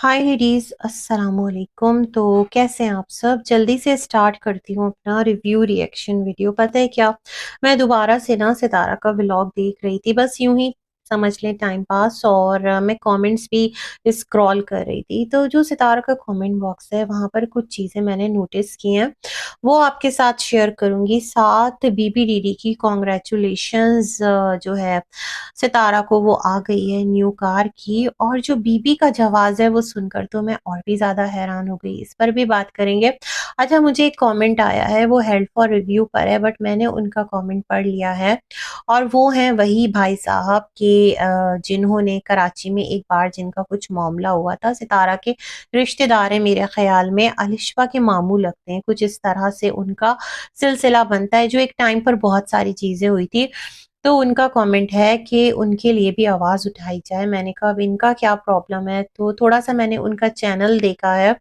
हाय ladies, अस्सलाम वालेकुम। तो कैसे हैं आप सब? जल्दी से स्टार्ट करती हूँ अपना रिव्यू रिएक्शन वीडियो। पता है क्या, मैं दोबारा से ना सितारा का व्लॉग देख रही थी, बस यूं ही समझ लें टाइम पास। और मैं कमेंट्स भी स्क्रॉल कर रही थी, तो जो सितारा का कमेंट बॉक्स है वहाँ पर कुछ चीज़ें मैंने नोटिस की हैं, वो आपके साथ शेयर करूँगी। साथ बीबी डीडी की कॉन्ग्रेचुलेशंस जो है सितारा को, वो आ गई है न्यू कार की। और जो बीबी का जवाब है वो सुनकर तो मैं और भी ज़्यादा हैरान हो गई, इस पर भी बात करेंगे। अच्छा, मुझे एक कमेंट आया है, वो हेल्प फॉर रिव्यू पर है, बट मैंने उनका कमेंट पढ़ लिया है। और वो हैं वही भाई साहब के जिन्होंने कराची में एक बार जिनका कुछ मामला हुआ था, सितारा के रिश्तेदार हैं मेरे ख्याल में, अलिशबा के मामू लगते हैं, कुछ इस तरह से उनका सिलसिला बनता है, जो एक टाइम पर बहुत सारी चीज़ें हुई थी। तो उनका कमेंट है कि उनके लिए भी आवाज़ उठाई जाए। मैंने कहा अब इनका क्या प्रॉब्लम है, तो थोड़ा-सा मैंने उनका चैनल देखा है।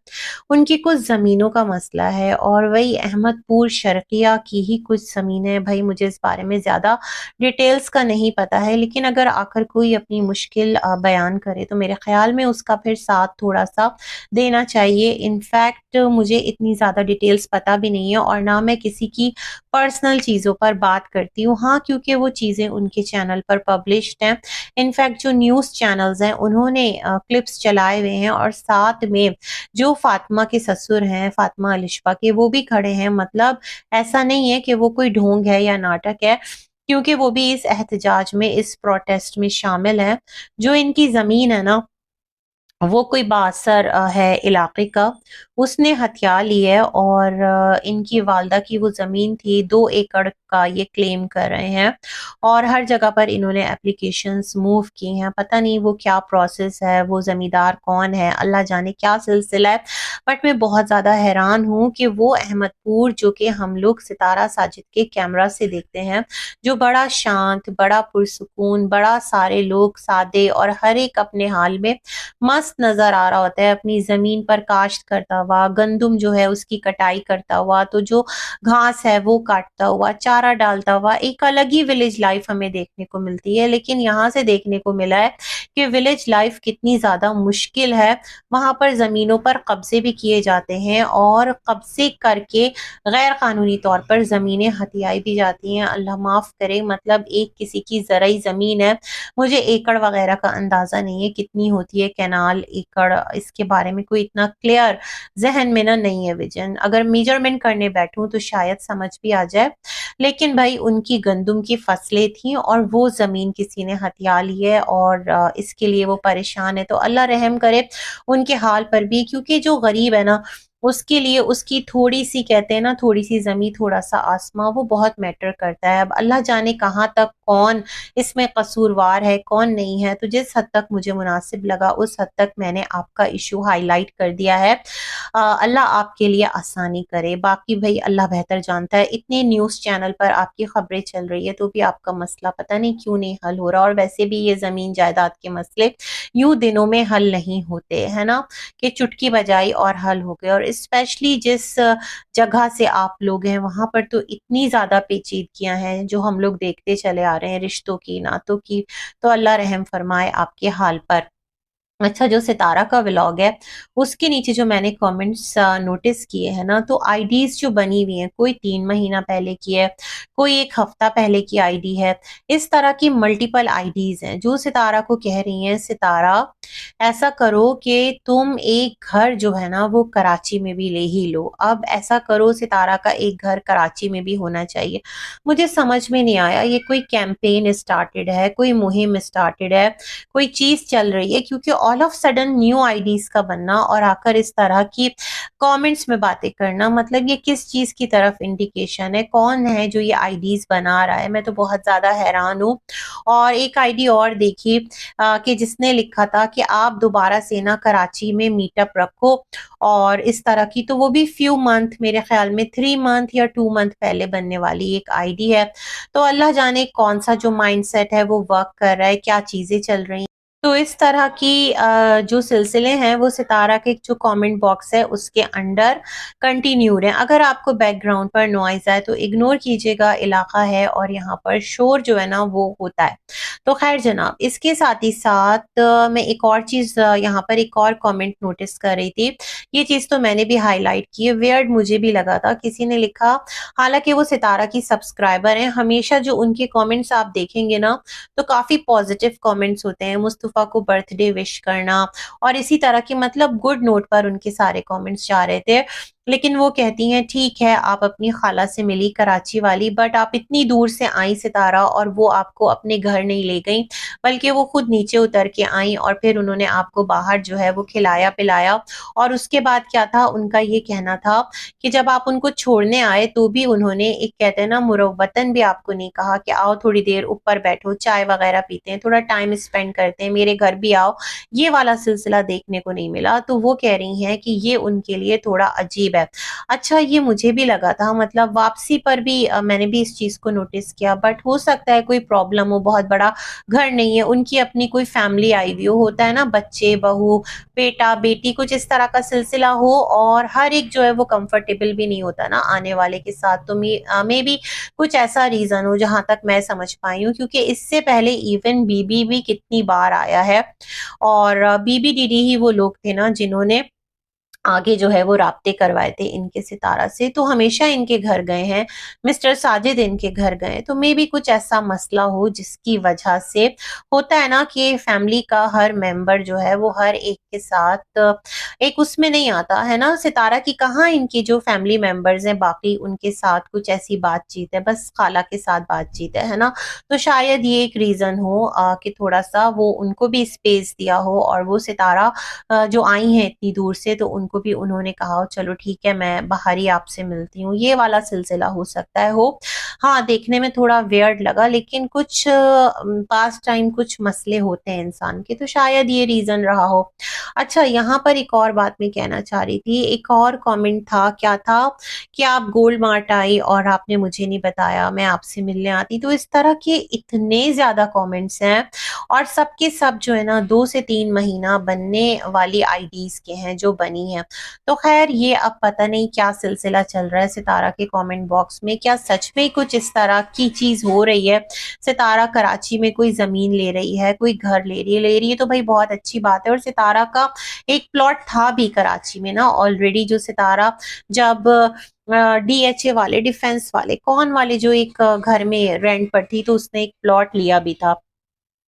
उनकी कुछ ज़मीनों का मसला है और वही अहमदपुर शर्क़िया की ही कुछ ज़मीनें हैं। भई मुझे इस बारे में ज़्यादा डिटेल्स का नहीं पता है, लेकिन अगर आकर कोई अपनी मुश्किल बयान करे तो मेरे ख़्याल में उसका फिर साथ थोड़ा-सा देना चाहिए। इनफैक्ट मुझे इतनी ज़्यादा डिटेल्स पता भी नहीं है और ना मैं किसी की पर्सनल चीज़ों पर बात करती हूँ। हाँ, क्योंकि वो चीज़ें उनके चैनल पर पब्लिश्ड हैं। इनफैक्ट जो न्यूज़ चैनल्स हैं उन्होंने क्लिप्स चलाए हुए हैं और साथ में जो फ़ातिमा के ससुर हैं, फ़ातिमा अलिशबा के, वो भी खड़े हैं। मतलब ऐसा नहीं है कि वो कोई ढोंग है या नाटक है, क्योंकि वो भी इस एहतजाज में, इस प्रोटेस्ट में शामिल हैं। जो इनकी ज़मीन है ना, वो कोई बासर है इलाके का, उसने हथिया ली है और इनकी वालदा की वो ज़मीन थी, 2 एकड़ का ये क्लेम कर रहे हैं और हर जगह पर इन्होंने एप्लीकेशंस मूव की हैं। पता नहीं वो क्या प्रोसेस है, वो ज़मींदार कौन है, अल्लाह जाने क्या सिलसिला है। बट मैं बहुत ज़्यादा हैरान हूँ कि वो अहमदपुर जो कि हम लोग सितारा साजिद के कैमरा से देखते हैं, जो बड़ा शांत, बड़ा पुरसुकून, बड़ा सारे लोग सादे और हर एक अपने हाल में मस्त नज़र आ रहा होता है, अपनी ज़मीन पर काश्त करता हुआ, गंदुम जो है उसकी कटाई करता हुआ, तो जो घास है वो काटता हुआ, चारा डालता हुआ, एक अलग ही विलेज लाइफ हमें देखने को मिलती है। लेकिन यहाँ से देखने को मिला है कि विलेज लाइफ कितनी ज़्यादा मुश्किल है। वहाँ पर ज़मीनों पर कब्ज़े भी किए जाते हैं और कब्ज़े करके गैर कानूनी तौर पर ज़मीनें हथियाई भी जाती हैं। अल्लाह माफ़ करे, मतलब एक किसी की ज़रई ज़मीन है, मुझे एकड़ वगैरह का अंदाज़ा नहीं है कितनी होती है, कैनाल, एकड़, इसके बारे में कोई इतना क्लियर ज़हन में ना नहीं है विज़न। अगर मेज़रमेंट करने बैठूँ तो शायद समझ भी आ जाए। लेकिन भाई उनकी गंदुम की फसलें थीं और वो ज़मीन किसी ने हथिया ली है और इसके लिए वो परेशान है। तो अल्लाह रहम करे उनके हाल पर भी, क्योंकि जो गरीब है ना, उसके लिए उसकी थोड़ी-सी, कहते हैं ना, थोड़ी-सी ज़मीं थोड़ा-सा आसमां, वो बहुत मैटर करता है। अब अल्लाह जाने कहाँ तक कौन इसमें कसूरवार है, कौन नहीं है। तो जिस हद तक मुझे मुनासिब लगा उस हद तक मैंने आपका इश्यू हाइलाइट कर दिया है। अल्लाह आपके लिए आसानी करे। बाकी भई अल्लाह बेहतर जानता है। इतने न्यूज़ चैनल पर आपकी खबरें चल रही है तो भी आपका मसला पता नहीं क्यों नहीं हल हो रहा। और वैसे भी ये ज़मीन जायदाद के मसले यूँ दिनों में हल नहीं होते, है ना? कि चुटकी बजाई और हल हो गए। और स्पेशली जिस जगह से आप लोग हैं वहाँ पर तो इतनी ज़्यादा पेचीदगियाँ हैं जो हम लोग देखते चले आ रहे हैं, रिश्तों की, नातों की। तो अल्लाह रहम फरमाए आपके हाल पर। अच्छा, जो सितारा का व्लॉग है, उसके नीचे जो मैंने कमेंट्स नोटिस किए हैं ना, तो आईडीज़ जो बनी हुई हैं, कोई 3 महीना पहले की है, कोई 1 हफ्ता पहले की आईडी है। इस तरह की मल्टीपल आईडीज़ हैं, जो सितारा को कह रही हैं, सितारा ऐसा करो कि तुम एक घर जो है ना, वो कराची में भी ले ही लो। अब ऐसा करो, सितारा का एक घर कराची में भी होना चाहिए। मुझे समझ में नहीं आया, ये कोई कैंपेन स्टार्टेड है, कोई मुहिम स्टार्टेड है, कोई चीज़ चल रही है, क्योंकि all of sudden new IDs का बनना और आकर इस तरह की कमेंट्स में बातें करना, मतलब ये किस चीज़ की तरफ इंडिकेशन है? कौन है जो ये आईडीज़ बना रहा है? मैं तो बहुत ज़्यादा हैरान हूँ। और एक आईडी और देखी कि जिसने लिखा था कि आप दोबारा से ना कराची में मीटअप रखो और इस तरह की, तो वो भी फ्यू मंथ, मेरे ख्याल में 3 मंथ या 2 मंथ पहले बनने वाली एक आईडी है। तो अल्लाह जाने कौन-सा जो माइंडसेट है वो वर्क कर रहा है, क्या चीज़ें चल रही हैं। तो इस तरह की जो सिलसिले हैं वो सितारा के जो कमेंट बॉक्स है उसके अंडर कंटिन्यूड हैं। अगर आपको बैकग्राउंड पर नॉइज़ आए तो इग्नोर कीजिएगा, इलाका है और यहाँ पर शोर जो है ना वो होता है। तो ख़ैर जनाब, इसके साथ ही साथ मैं एक और चीज़ यहाँ पर एक और कमेंट नोटिस कर रही थी। ये चीज़ तो मैंने भी हाइलाइट की है, वियर्ड मुझे भी लगा था। किसी ने लिखा, हालाँकि वो सितारा की सब्सक्राइबर हैं, हमेशा जो उनके कमेंट्स आप देखेंगे ना तो काफ़ी पॉजिटिव कमेंट्स होते हैं। मुस्तफ़ा को बर्थडे विश करना और इसी तरह की, मतलब गुड नोट पर उनके सारे कमेंट्स जा रहे थे। लेकिन वो कहती हैं ठीक है, आप अपनी खाला से मिली कराची वाली, बट आप इतनी दूर से आई सितारा और वो आपको अपने घर नहीं ले गई, बल्कि वो खुद नीचे उतर के आई और फिर उन्होंने आपको बाहर जो है वो खिलाया पिलाया। और उसके बाद क्या था, उनका ये कहना था कि जब आप उनको छोड़ने आए तो भी उन्होंने एक, कहते हैं ना, मुरव्वतन भी आपको नहीं कहा कि आओ थोड़ी देर ऊपर बैठो, चाय वगैरह पीते हैं, थोड़ा टाइम स्पेंड करते हैं, मेरे घर भी आओ। ये वाला सिलसिला देखने को नहीं मिला। तो वो कह रही हैं कि ये उनके लिए थोड़ा अजीब है। अच्छा, ये मुझे भी लगा था, मतलब वापसी पर भी मैंने भी इस चीज को नोटिस किया, बट हो सकता है कोई प्रॉब्लम हो, बहुत बड़ा घर नहीं है, उनकी अपनी कोई फैमिली आई हुई हो, होता है ना, बच्चे बहू बेटा बेटी कुछ इस तरह का सिलसिला हो और हर एक जो है वो कंफर्टेबल भी नहीं होता ना आने वाले के साथ। तो मे बी कुछ ऐसा रीजन हो, जहां तक मैं समझ पाई हूँ, क्योंकि इससे पहले इवन बीबी भी कितनी बार आया है और बीबी दीदी ही वो लोग थे ना जिन्होंने आगे जो है वो राब्ते करवाए थे इनके सितारा से। तो हमेशा इनके घर गए हैं, मिस्टर साजिद इनके घर गए, तो मे बी कुछ ऐसा मसला हो जिसकी वजह से, होता है ना कि फैमिली का हर मेंबर जो है वो हर एक के साथ एक उसमें नहीं आता है ना। सितारा की कहाँ इनकी जो फैमिली मेंबर्स हैं बाकी, उनके साथ कुछ ऐसी बातचीत है, बस खाला के साथ बातचीत है ना। तो शायद ये एक रीजन हो कि थोड़ा सा वो उनको भी स्पेस दिया हो और वो सितारा जो आई हैं इतनी दूर से, तो उनको भी उन्होंने कहा हो चलो ठीक है, मैं बाहर ही आपसे मिलती हूँ, ये वाला सिलसिला हो सकता है हो। हाँ, देखने में थोड़ा वियर्ड लगा, लेकिन कुछ पास टाइम कुछ मसले होते हैं इंसान के, तो शायद ये रीजन रहा हो। अच्छा, यहाँ पर एक और बात मैं कहना चाह रही थी, एक और कमेंट था, क्या था कि आप गोल्ड मार्ट आई और आपने मुझे नहीं बताया, मैं आपसे मिलने आती। तो इस तरह के इतने ज्यादा कमेंट्स हैं और सबके सब जो है ना 2 से 3 महीना बनने वाली आईडीज के हैं जो बनी हैं। तो खैर, ये अब पता नहीं क्या सिलसिला चल रहा है सितारा के कमेंट बॉक्स में, क्या सच में कुछ इस तरह की चीज हो रही है, सितारा कराची में कोई जमीन ले रही है, कोई घर ले रही है तो भाई बहुत अच्छी बात है। और सितारा का एक प्लॉट था भी कराची में ना ऑलरेडी, जो सितारा जब डीएचए वाले, डिफेंस वाले, कौन वाले, जो एक घर में रेंट पर थी, तो उसने एक प्लॉट लिया भी था,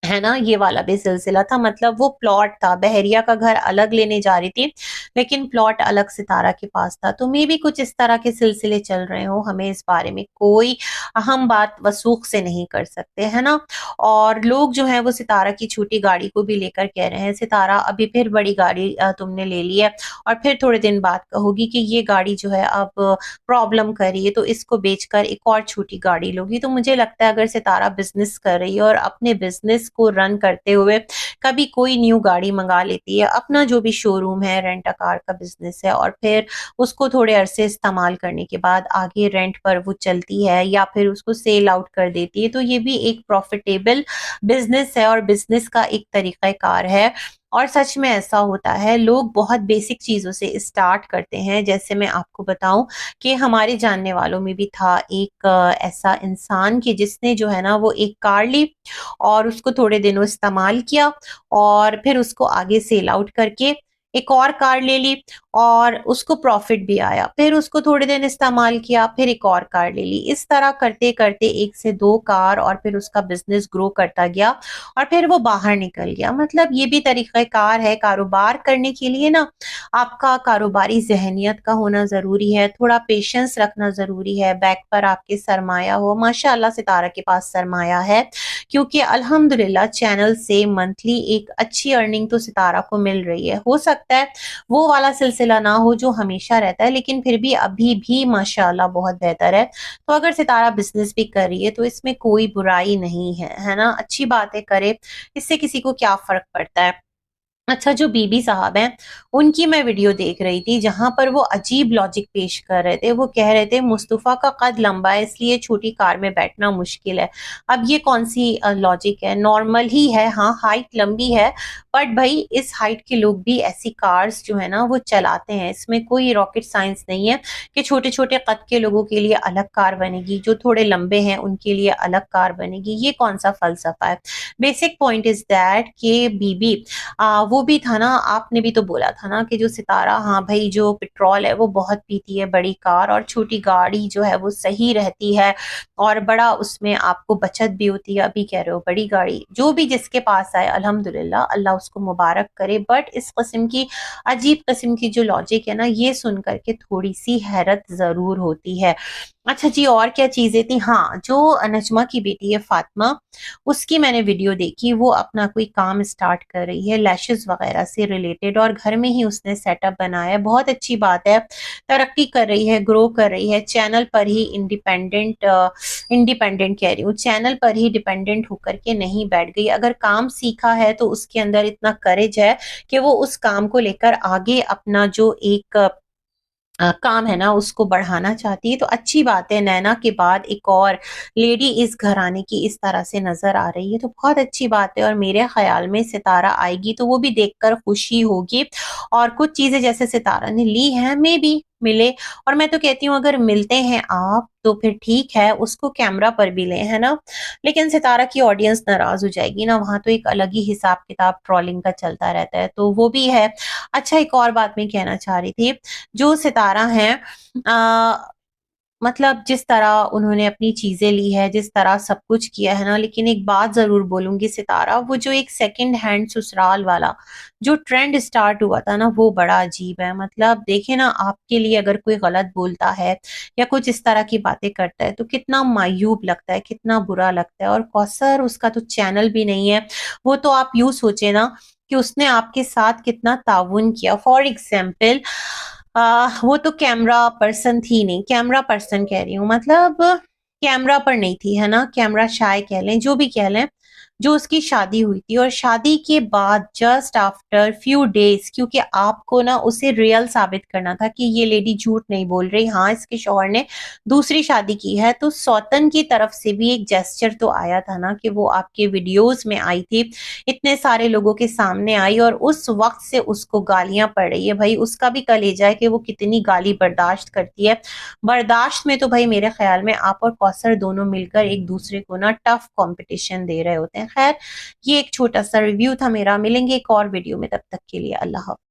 है ना। ये वाला भी सिलसिला था, मतलब वो प्लॉट था, बहरिया का घर अलग लेने जा रही थी लेकिन प्लॉट अलग सितारा के पास था। तो मे भी कुछ इस तरह के सिलसिले चल रहे हो, हमें इस बारे में कोई अहम बात वसूख से नहीं कर सकते, है ना। और लोग जो है वो सितारा की छोटी गाड़ी को भी लेकर कह रहे हैं, सितारा अभी फिर बड़ी गाड़ी तुमने ले ली है और फिर थोड़े दिन बाद कहोगी कि ये गाड़ी जो है अब प्रॉब्लम कर रही है, तो इसको बेचकर एक और छोटी गाड़ी लोगी। तो मुझे लगता है अगर सितारा बिजनेस कर रही है और अपने बिजनेस को रन करते हुए कभी कोई न्यू गाड़ी मंगा लेती है, अपना जो भी शोरूम है, रेंट अ कार का बिजनेस है, और फिर उसको थोड़े अरसे इस्तेमाल करने के बाद आगे रेंट पर वो चलती है या फिर उसको सेल आउट कर देती है, तो ये भी एक प्रॉफिटेबल बिजनेस है और बिजनेस का एक तरीका कार है। और सच में ऐसा होता है, लोग बहुत बेसिक चीजों से स्टार्ट करते हैं। जैसे मैं आपको बताऊं कि हमारे जानने वालों में भी था एक ऐसा इंसान कि जिसने जो है ना वो एक कार ली और उसको थोड़े दिनों इस्तेमाल किया और फिर उसको आगे सेल आउट करके एक और कार ले ली और उसको प्रॉफिट भी आया, फिर उसको थोड़े दिन इस्तेमाल किया, फिर एक और कार ले ली। इस तरह करते करते 1 से 2 कार और फिर उसका बिजनेस ग्रो करता गया और फिर वो बाहर निकल गया। मतलब ये भी तरीका कार है कारोबार करने के लिए ना, आपका कारोबारी जहनियत का होना जरूरी है, थोड़ा पेशेंस रखना जरूरी है, बैक पर आपके सरमाया हो। माशाल्लाह सितारा के पास सरमाया है, क्योंकि अल्हम्दुलिल्लाह चैनल से मंथली एक अच्छी अर्निंग तो सितारा को मिल रही है। हो सकता है वो वाला सिलसिला ना हो जो हमेशा रहता है, लेकिन फिर भी अभी भी माशाल्लाह बहुत बेहतर है। तो अगर सितारा बिजनेस भी कर रही है तो इसमें कोई बुराई नहीं है, है ना। अच्छी बात है, करे, इससे किसी को क्या फर्क पड़ता है। अच्छा, जो बीबी साहब हैं, उनकी मैं वीडियो देख रही थी जहाँ पर वो अजीब लॉजिक पेश कर रहे थे। वो कह रहे थे मुस्तफ़ा का कद लंबा है इसलिए छोटी कार में बैठना मुश्किल है। अब ये कौन-सी लॉजिक है? नॉर्मल ही है, हाँ, हाइट लंबी है, बट भई इस हाइट के लोग भी ऐसी कार्स जो है ना वो चलाते हैं। इसमें कोई रॉकेट साइंस नहीं है कि छोटे-छोटे कद के लोगों के लिए अलग कार बनेगी, जो थोड़े लंबे हैं उनके लिए अलग कार बनेगी। ये कौन-सा फ़लसफ़ा है? बेसिक पॉइंट इज़ दैट कि बीबी वो भी था ना, आपने भी तो बोला था ना कि जो सितारा, हाँ भाई, जो पेट्रोल है वो बहुत पीती है बड़ी कार, और छोटी गाड़ी जो है वो सही रहती है और बड़ा उसमें आपको बचत भी होती है। अभी कह रहे हो बड़ी गाड़ी, जो भी जिसके पास आए अल्हम्दुलिल्लाह, अल्लाह उसको मुबारक करे, बट इस किस्म की अजीब किस्म की जो लॉजिक है ना, ये सुन करके थोड़ी सी हैरत जरूर होती है। अच्छा जी, और क्या चीजें थी? हाँ, जो नजमा की बेटी है फातिमा, उसकी मैंने वीडियो देखी। वो अपना कोई काम स्टार्ट कर रही है लैशेस वगैरह से रिलेटेड, और घर में ही उसने सेटअप बनाया है। बहुत अच्छी बात है, तरक्की कर रही है, ग्रो कर रही है। चैनल पर ही इंडिपेंडेंट कह रही हूँ, चैनल पर ही डिपेंडेंट होकर के नहीं बैठ गई। अगर काम सीखा है तो उसके अंदर इतना करेज है कि वो उस काम को लेकर आगे अपना जो एक काम है ना उसको बढ़ाना चाहती है। तो अच्छी बात है, नैना के बाद एक और लेडी इस घराने की इस तरह से नजर आ रही है, तो बहुत अच्छी बात है। और मेरे ख्याल में सितारा आएगी तो वो भी देखकर खुशी होगी, और कुछ चीजें जैसे सितारा ने ली हैं मे बी मिले। और मैं तो कहती हूँ अगर मिलते हैं आप तो फिर ठीक है, उसको कैमरा पर भी लें, है ना। लेकिन सितारा की ऑडियंस नाराज हो जाएगी ना, वहां तो एक अलग ही हिसाब किताब ट्रोलिंग का चलता रहता है, तो वो भी है। अच्छा, एक और बात मैं कहना चाह रही थी, जो सितारा हैं, मतलब जिस तरह उन्होंने अपनी चीज़ें ली है, जिस तरह सब कुछ किया है ना, लेकिन एक बात ज़रूर बोलूँगी सितारा, वो जो एक सेकंड हैंड ससुराल वाला जो ट्रेंड स्टार्ट हुआ था ना, वो बड़ा अजीब है। मतलब देखिए ना, आपके लिए अगर कोई गलत बोलता है या कुछ इस तरह की बातें करता है तो कितना मायूब लगता है, कितना बुरा लगता है। और कौसर, उसका तो चैनल भी नहीं है। वो तो आप यूँ सोचिए ना कि उसने आपके साथ कितना ताउन किया। फॉर एग्ज़ाम्पल, वो तो कैमरा पर्सन थी नहीं, कैमरा पर्सन कह रही हूँ, मतलब कैमरा पर नहीं थी, है ना, कैमरा शाय कह लें, जो भी कह लें। जो उसकी शादी हुई थी, और शादी के बाद जस्ट आफ्टर फ्यू डेज, क्योंकि आपको ना उसे रियल साबित करना था कि ये लेडी झूठ नहीं बोल रही, हाँ इसके शौहर ने दूसरी शादी की है, तो सौतन की तरफ से भी एक जेस्चर तो आया था ना कि वो आपके वीडियोस में आई थी, इतने सारे लोगों के सामने आई, और उस वक्त से उसको गालियां पड़ रही है। भाई उसका भी कलेजा है कि वो कितनी गाली बर्दाश्त करती है। बर्दाश्त में तो भाई मेरे ख्याल में आप और कौसर दोनों मिलकर एक दूसरे को ना टफ कंपटीशन दे रहे होते हैं। खैर, ये एक छोटा सा रिव्यू था मेरा। मिलेंगे एक और वीडियो में, तब तक के लिए अल्लाह हाफ़िज़।